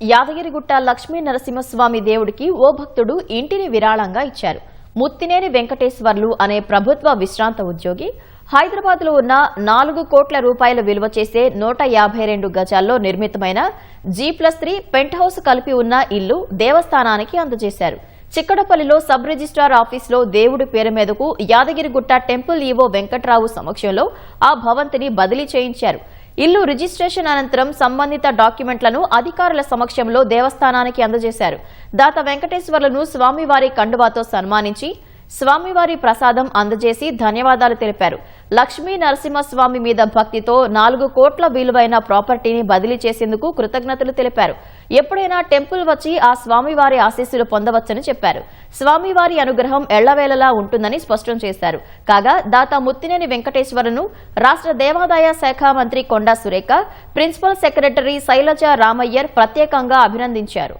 యాదగిరిగుట్ట లక్ష్మీ నరసింహస్వామి దేవుడికి ఓ భక్తుడు ఇంటిని విరాళంగా ఇచ్చారు. ముత్తినేని వెంకటేశ్వర్లు అనే ప్రభుత్వ విశ్రాంత ఉద్యోగి హైదరాబాద్లో ఉన్న 4 కోట్ల రూపాయల విలువ చేసే 152 గజాల్లో నిర్మితమైన G+3 పెంట్ హౌస్ కలిపి ఉన్న ఇల్లు దేవస్థానానికి అందజేశారు. చిక్కడపల్లిలో సబ్ రిజిస్ట్రార్ ఆఫీసులో దేవుడి పేరు మీదకు యాదగిరిగుట్ట టెంపుల్ ఈవో వెంకట్రావు సమక్షంలో ఆ భవంతిని బదిలీ చేయించారు. ఇల్లు రిజిస్ట్రేషన్ అనంతరం సంబంధిత డాక్యుమెంట్లను అధికారుల సమక్షంలో దేవస్థానానికి అందజేశారు. దాత వెంకటేశ్వర్లను స్వామివారి కండువాతో సన్మానించి స్వామివారి ప్రసాదం అందజేసి ధన్యవాదాలు తెలిపారు. లక్ష్మీ నరసింహస్వామి మీద భక్తితో 4 కోట్ల విలువైన ప్రాపర్టీని బదిలీ చేసేందుకు కృతజ్ఞతలు తెలిపారు. ఎప్పుడైనా టెంపుల్ వచ్చి ఆ స్వామివారి ఆశీస్సులు పొందవచ్చని చెప్పారు. స్వామివారి అనుగ్రహం ఎళ్లవేళలా ఉంటుందని స్పష్టం చేశారు. కాగా దాత ముత్తినేని వెంకటేశ్వరను రాష్ట్ర దేవాదాయ శాఖ మంత్రి కొండా సురేఖ, ప్రిన్సిపల్ సెక్రటరీ శైలజ రామయ్యర్ ప్రత్యేకంగా అభినందించారు.